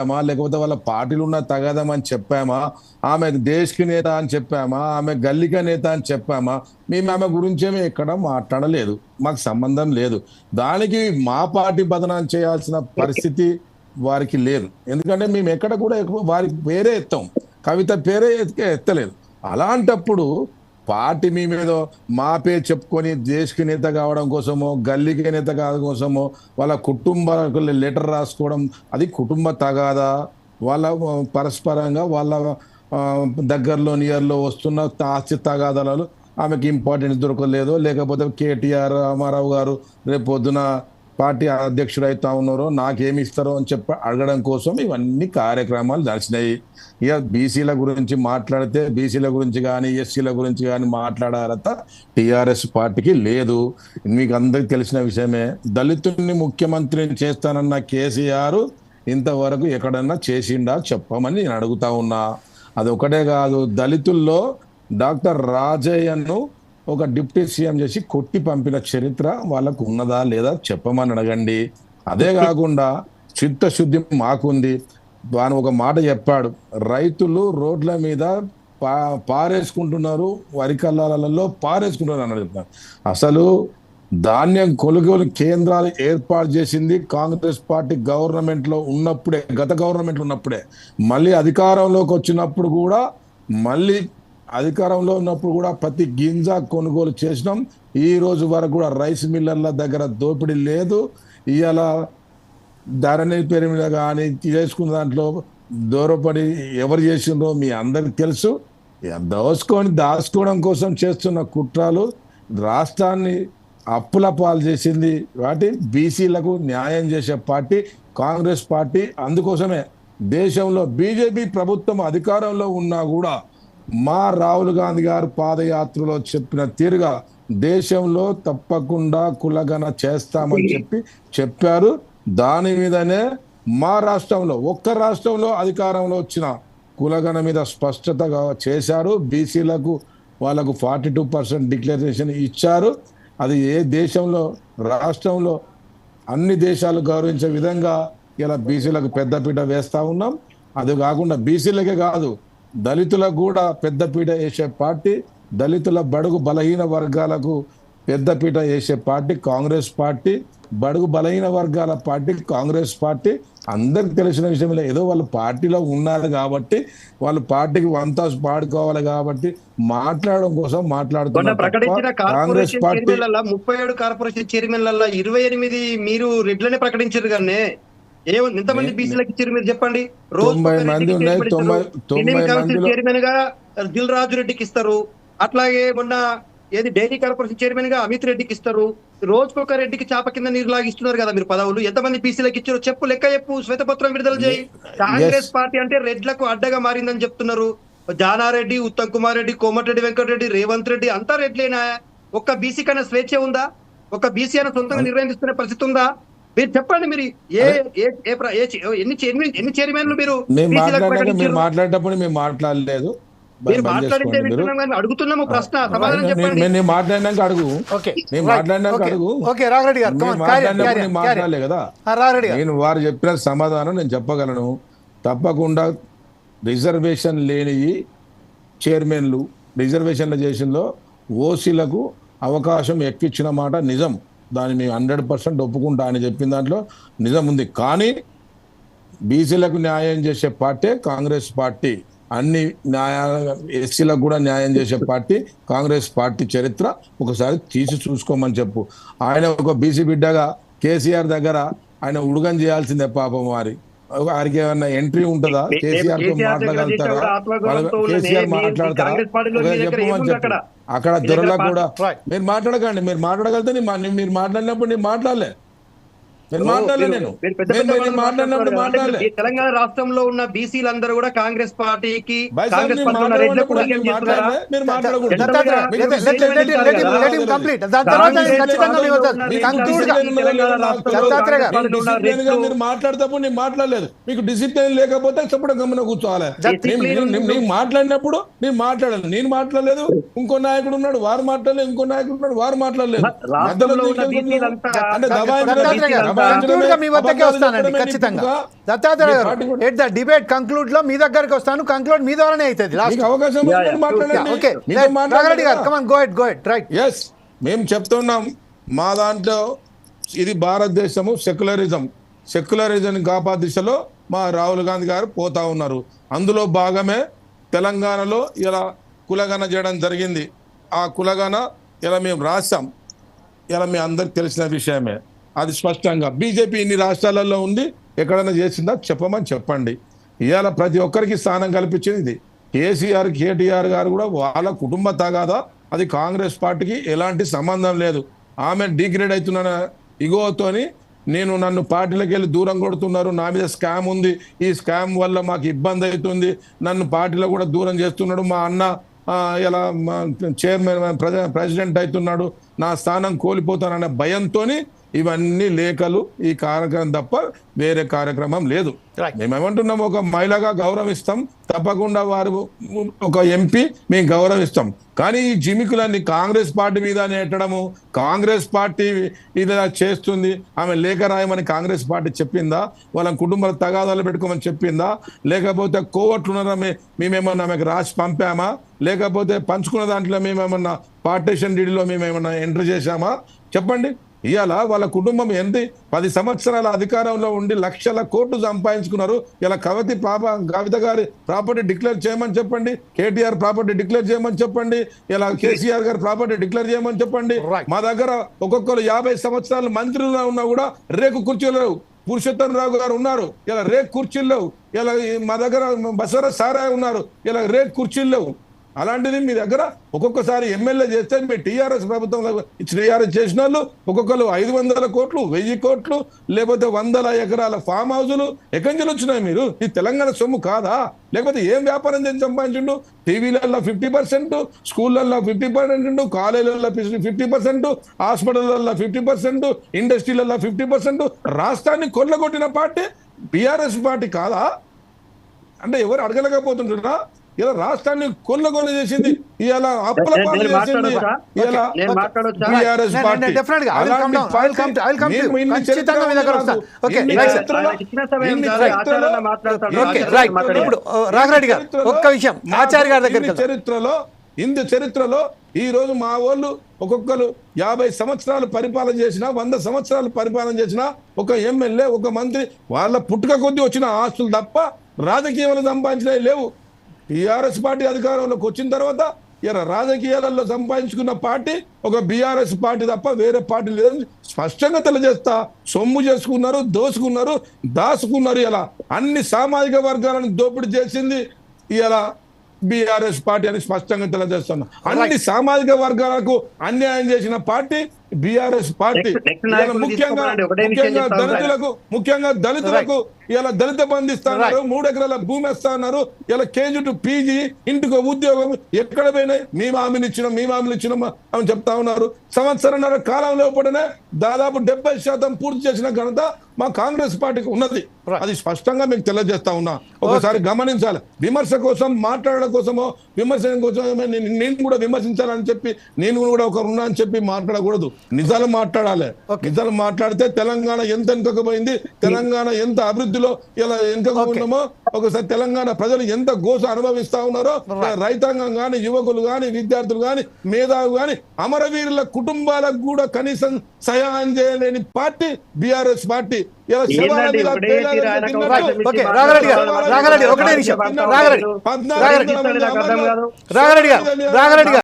చెప్పామా, లేకపోతే వాళ్ళ పార్టీలు ఉన్న తగదమని చెప్పామా, ఆమె దేశకి నేత అని చెప్పామా, ఆమె గల్లిక నేత అని చెప్పామా? మేము ఆమె గురించేమీ ఎక్కడ మాట్లాడలేదు, మాకు సంబంధం లేదు. దానికి మా పార్టీ బదనాం చేయాల్సిన పరిస్థితి వారికి లేదు. ఎందుకంటే మేము ఎక్కడ కూడా వారికి పేరే ఎత్తాం, కవిత పేరే ఎత్తలేదు. అలాంటప్పుడు పార్టీ మీ మీద మా పేరు చెప్పుకొని దేశకి నేత కావడం కోసమో, గల్లీకి నేత కావడం కోసమో, వాళ్ళ కుటుంబాలకు లెటర్ రాసుకోవడం, అది కుటుంబ తగాదా, వాళ్ళ పరస్పరంగా వాళ్ళ దగ్గరలో నియర్లో వస్తున్న ఆస్తి తగాదాలు ఆమెకి ఇంపార్టెన్స్ దొరకలేదు, లేకపోతే కేటీఆర్ రామారావు గారు రేపు పొద్దున పార్టీ అధ్యక్షుడు అవుతా ఉన్నారో నాకేమి ఇస్తారో అని చెప్పి అడగడం కోసం ఇవన్నీ కార్యక్రమాలు నడిచినాయి. ఇక బీసీల గురించి మాట్లాడితే బీసీల గురించి కానీ ఎస్సీల గురించి కానీ మాట్లాడారత టీఆర్ఎస్ పార్టీకి లేదు. మీకు అందరికి తెలిసిన విషయమే. దళితుల్ని ముఖ్యమంత్రిని చేస్తానన్న కేసీఆర్ ఇంతవరకు ఎక్కడన్నా చేసిండా చెప్పమని నేను అడుగుతా ఉన్నా. అది ఒకటే కాదు, దళితుల్లో డాక్టర్ రాజయ్యను ఒక డిప్యూటీ సీఎం చేసి కొట్టి పంపిన చరిత్ర వాళ్ళకు ఉన్నదా లేదా చెప్పమని అడగండి. అదే కాకుండా చిత్తశుద్ధి మాకుంది. వాను ఒక మాట చెప్పాడు, రైతులు రోడ్ల మీద పారేసుకుంటున్నారు, వరి కల్లాలలో పారేసుకుంటున్నారు అని చెప్తాను. అసలు ధాన్యం కొనుగోలు కేంద్రాలు ఏర్పాటు చేసింది కాంగ్రెస్ పార్టీ గవర్నమెంట్ లో ఉన్నప్పుడే, గత గవర్నమెంట్ ఉన్నప్పుడే. మళ్ళీ అధికారంలోకి వచ్చినప్పుడు కూడా, మళ్ళీ అధికారంలో ఉన్నప్పుడు కూడా ప్రతి గింజ కొనుగోలు చేసినాం. ఈ రోజు వరకు కూడా రైస్ మిల్లర్ల దగ్గర దోపిడీ లేదు. ఇవాళ ధరణి పేరు మీద కానీ చేసుకున్న దాంట్లో దూరపడి ఎవరు చేసిండ్రో మీ అందరికి తెలుసు. దాచుకోవడం కోసం చేస్తున్న కుట్రలు రాష్ట్రాన్ని అప్పుల పాలు చేసింది. వాటి బీసీలకు న్యాయం చేసే పార్టీ కాంగ్రెస్ పార్టీ. అందుకోసమే దేశంలో బీజేపీ ప్రభుత్వం అధికారంలో ఉన్నా కూడా మా రాహుల్ గాంధీ గారు పాదయాత్రలో చెప్పిన తీరుగా దేశంలో తప్పకుండా కులగణ చేస్తామని చెప్పారు. దాని మీదనే మా రాష్ట్రంలో, ఒక్క రాష్ట్రంలో అధికారంలో వచ్చిన కులగణ మీద స్పష్టతగా చేశారు. బీసీలకు వాళ్ళకు 42% డిక్లరేషన్ ఇచ్చారు. అది ఏ దేశంలో, రాష్ట్రంలో అన్ని దేశాలు గౌరవించే విధంగా ఇలా బీసీలకు పెద్దపీట వేస్తా ఉన్నాం. అది కాకుండా బీసీలకే కాదు, దళితులకు కూడా పెద్దపీట వేసే పార్టీ, దళితుల బడుగు బలహీన వర్గాలకు పెద్దపీట వేసే పార్టీ కాంగ్రెస్ పార్టీ. బడుగు బలహీన వర్గాల పార్టీ కాంగ్రెస్ పార్టీ. అందరికి తెలిసిన విషయం, ఏదో వాళ్ళు పార్టీలో ఉన్నారు కాబట్టి, వాళ్ళు పార్టీకి వంతా పాడుకోవాలి కాబట్టి మాట్లాడడం కోసం మాట్లాడుతున్నారు. కాంగ్రెస్ పార్టీ 37 కార్పొరేషన్ చైర్మన్లలో 28 మీరు రెడ్లనే ప్రకటించారు కానీ ఎంతమంది బీసీలకు ఇచ్చారు మీరు చెప్పండి. 90 మంది ఉన్నాయి. 90 చైర్మన్ గా దిల్ రాజు రెడ్డికి ఇస్తారు. అట్లాగే మొన్న ఏది డైరీ కార్పొరేషన్ చైర్మన్ గా అమిత్ రెడ్డికి ఇస్తారు. రోజుకొక రెడ్డికి చాప కింద నీరు లాగిస్తున్నారు కదా మీరు పదవులు. ఎంతమంది బీసీలకు ఇచ్చారు చెప్పు, లెక్క చెప్పు, శ్వేతపత్రం విడుదల చేయి. కాంగ్రెస్ పార్టీ అంటే రెడ్లకు అడ్డగా మారిందని చెప్తున్నారు. జానారెడ్డి, ఉత్తమ్ కుమార్ రెడ్డి, కోమటిరెడ్డి వెంకటరెడ్డి, రేవంత్ రెడ్డి అంతా రెడ్లేనా? ఒక్క బీసీ కన్నా స్వేచ్ఛ ఉందా? ఒక బీసీ అయినా సొంతంగా నిర్ణయించుకునే పరిస్థితి ఉందా? మీరు చెప్పండి. మీరు ఎన్ని చైర్మన్లు మీరు మాట్లాడేటప్పుడు మేము మాట్లాడలేదు. మీరు మాట్లాడితే అడుగుతున్నాము ప్రశ్న, సమాధానం చెప్పండి. నేను మాట్లాడినాక అడుగు, నేను మాట్లాడినాక అడుగు. మాట్లాడలే కదా నేను, వారు చెప్పిన సమాధానం నేను చెప్పగలను. తప్పకుండా రిజర్వేషన్ లేని చైర్మన్లు, రిజర్వేషన్ల చేసినలో ఓసీలకు అవకాశం ఎక్కించిన మాట నిజం. దాన్ని మేము 100% ఒప్పుకుంటా అని చెప్పిన దాంట్లో నిజం ఉంది. కానీ బీసీలకు న్యాయం చేసే పార్టీ కాంగ్రెస్ పార్టీ. అన్ని ఎస్సీలకు కూడా న్యాయం చేసే పార్టీ కాంగ్రెస్ పార్టీ. చరిత్ర ఒకసారి తీసి చూసుకోమని చెప్పు. ఆయన ఒక బీసీ బిడ్డగా కేసీఆర్ దగ్గర ఆయన ఉడుగం చేయాల్సిందే పాపం. వారికి ఏమన్నా ఎంట్రీ ఉంటుందా? కేసీఆర్ తో మాట్లాడగలుగుతారా? కేసీఆర్ మాట్లాడతారా? చెప్పమని చెప్పు. అక్కడ దొరలకు కూడా మీరు మాట్లాడకండి. మీరు మాట్లాడగలిగితే మీరు మాట్లాడినప్పుడు నేను మాట్లాడలే. తెలంగాణ రాష్ట్రంలో ఉన్న బీసీలందరూ కూడా కాంగ్రెస్ పార్టీకి మాట్లాడేటప్పుడు నేను మాట్లాడలేదు. మీకు డిసిప్లిన్ లేకపోతే చెప్పడం గమన కూర్చోవాలి. నేను మాట్లాడినప్పుడు నేను మాట్లాడాలి. నేను మాట్లాడలేదు, ఇంకో నాయకుడు ఉన్నాడు వారు మాట్లాడలేదు, ఇంకో నాయకుడు ఉన్నాడు వారు మాట్లాడలేదు. అంటే కంక్లూడ్ గా మీ వద్దకే వస్తానండి ఖచ్చితంగా. దత్తాత్రేయ గారు, పార్టీ కూడా- ఎట్ ద డిబేట్ కంక్లూడ్ లో మీ దగ్గరికి వస్తాను. కంక్లూడ్ మీ ద్వారానే అవుతుంది లాస్ట్. మీకు అవకాశం ఉంటే మాట్లాడండి. ఓకే మీతో రాఘరెడ్డి గారు, మాట్లాడండి. Come on, go ahead right. Yes, మేము చెప్తున్నాం మా దాంట్లో ఇది భారతదేశము సెక్యులరిజం కాపా దిశలో మా రాహుల్ గాంధీ గారు పోతా ఉన్నారు. అందులో భాగమే తెలంగాణలో ఇలా కులగణ చేయడం జరిగింది. ఆ కులగణ ఇలా మేము రాస్తాం, ఇలా మీ అందరికి తెలిసిన విషయమే. అది స్పష్టంగా బీజేపీ ఇన్ని రాష్ట్రాలలో ఉంది, ఎక్కడైనా చేసిందా చెప్పమని చెప్పండి. ఇవాళ ప్రతి ఒక్కరికి స్థానం కల్పించింది ఇది. కేటీఆర్ గారు కూడా వాళ్ళ కుటుంబ తగాదా, అది కాంగ్రెస్ పార్టీకి ఎలాంటి సంబంధం లేదు. ఆమె డిగ్రేడ్ అవుతున్న ఇగోతోని నన్ను పార్టీలకు వెళ్ళి దూరం కొడుతున్నారు, నా మీద స్కామ్ ఉంది, ఈ స్కామ్ వల్ల మాకు ఇబ్బంది అవుతుంది, నన్ను పార్టీలో కూడా దూరం చేస్తున్నాడు, మా అన్న ఇలా చైర్మన్ ప్రెసిడెంట్ అవుతున్నాడు, నా స్థానం కోల్పోతాననే భయంతోని ఇవన్నీ లేఖలు, ఈ కార్యక్రమం తప్ప వేరే కార్యక్రమం లేదు. మేమేమంటున్నాం, ఒక మహిళగా గౌరవిస్తాం, తప్పకుండా వారు ఒక ఎంపీ మేము గౌరవిస్తాం. కానీ ఈ జిమికులన్నీ కాంగ్రెస్ పార్టీ మీద నెట్టడము, కాంగ్రెస్ పార్టీ ఇది చేస్తుంది, ఆమె లేఖ రాయమని కాంగ్రెస్ పార్టీ చెప్పిందా, వాళ్ళ కుటుంబాల తగాదాలు పెట్టుకోమని చెప్పిందా, లేకపోతే కోవట్లున్నారా మేమేమన్నా ఆమెకు రాసి పంపామా, లేకపోతే పంచుకున్న దాంట్లో మేమేమన్నా పార్టీషన్ డీడీలో మేమేమన్నా ఎంటర్ చేశామా చెప్పండి. ఇవాళ వాళ్ళ కుటుంబం ఎంత 10 సంవత్సరాల అధికారంలో ఉండి లక్షల కోట్లు సంపాదించుకున్నారు. ఇలా కవిత గారి ప్రాపర్టీ డిక్లేర్ చేయమని చెప్పండి, కేటీఆర్ ప్రాపర్టీ డిక్లేర్ చేయమని చెప్పండి, ఇలా కేసీఆర్ గారి ప్రాపర్టీ డిక్లేర్ చేయమని చెప్పండి. మా దగ్గర ఒక్కొక్కరు 50 సంవత్సరాలు మంత్రులు ఉన్నా కూడా రేకు కుర్చీలు పురుషోత్తం రావు గారు ఉన్నారు, ఇలా రేకు కుర్చీలు లేవు. ఇలా మా దగ్గర బసవరాజ్ సారాయ్ ఉన్నారు, ఇలా రేకు కుర్చీలు లేవు. అలాంటిది మీ దగ్గర ఒక్కొక్కసారి ఎమ్మెల్యే చేస్తే మీ టీఆర్ఎస్ ప్రభుత్వంలో టీఆర్ఎస్ చేసిన వాళ్ళు ఒక్కొక్కరు 500 కోట్లు 1000 కోట్లు లేకపోతే 100 ఎకరాల ఫామ్ హౌజులు ఎక్కడి నుంచి వచ్చినాయి? మీరు ఈ తెలంగాణ సొమ్ము కాదా? లేకపోతే ఏం వ్యాపారం చేసి సంపాదించిండు? టీవీలలో 50%, స్కూళ్ళల్లో 50%, కాలేజీలలో 50%, హాస్పిటల్లో 50%, ఇండస్ట్రీలలో 50%. రాష్ట్రాన్ని కొల్లగొట్టిన పార్టీ బీఆర్ఎస్ పార్టీ కాదా? అంటే ఎవరు అడగలేకపోతుంటారా? ఇలా రాష్ట్రాన్ని కొల్లగొల్ల చేసింది, ఇలా అప్పుల పాలు చేసింది ఇలా బీఆర్ఎస్ పార్టీ. చరిత్రలో ఈ రోజు మా వాళ్ళు ఒక్కొక్కరు 50 సంవత్సరాలు పరిపాలన చేసిన, 100 సంవత్సరాలు పరిపాలన చేసిన ఒక ఎమ్మెల్యే, ఒక మంత్రి వాళ్ళ పుట్టుక కొద్దీ వచ్చిన ఆస్తులు తప్ప రాజకీయాలు సంపాదించినవి లేవు. టీఆర్ఎస్ పార్టీ అధికారంలోకి వచ్చిన తర్వాత ఇలా రాజకీయాలలో సంపాదించుకున్న పార్టీ ఒక బీఆర్ఎస్ పార్టీ తప్ప వేరే పార్టీ లేదని స్పష్టంగా తెలియజేస్తా. సొమ్ము చేసుకున్నారు, దోసుకున్నారు, దాచుకున్నారు. ఇలా అన్ని సామాజిక వర్గాలను దోపిడీ చేసింది ఇలా బీఆర్ఎస్ పార్టీ అని స్పష్టంగా తెలియజేస్తున్నా. అన్ని సామాజిక వర్గాలకు అన్యాయం చేసిన పార్టీ బీఆర్ఎస్ పార్టీ. ముఖ్యంగా దళితులకు ఇలా దళిత బంధు ఇస్తున్నారు, 3 ఎకరాల భూమి ఇస్తున్నారు, ఇలా కేజీ టు పీజీ, ఇంటికి ఉద్యోగం ఎక్కడ పోయినాయి? మేము హామీలు ఇచ్చినాం అని చెప్తా ఉన్నారు. సంవత్సరంన్నర కాలంలో పడినే దాదాపు 70% పూర్తి చేసిన ఘనత మా కాంగ్రెస్ పార్టీకి ఉన్నది. అది స్పష్టంగా మీకు తెలియజేస్తా ఉన్నా. ఒకసారి గమనించాలి. విమర్శ కోసం, మాట్లాడడం కోసమో, విమర్శన కోసమే నేను కూడా విమర్శించాలని చెప్పి నేను కూడా ఒక ఉన్నా అని చెప్పి మాట్లాడకూడదు. నిజాలు మాట్లాడాలి. నిజాలు మాట్లాడితే తెలంగాణ ఎంత వెనుకపోయింది, తెలంగాణ ఎంత అభివృద్ధిలో ఇలా వెనుకకున్నామో, ఒకసారి తెలంగాణ ప్రజలు ఎంత గోస అనుభవిస్తా ఉన్నారో, రైతాంగం గాని, యువకులు గాని, విద్యార్థులు గాని, మేధావులు గాని, అమరవీరుల కుటుంబాలకు కూడా కనీసం సహాయం చేయలేని పార్టీ బీఆర్ఎస్ పార్టీ. రాఘరెడ్డి గారు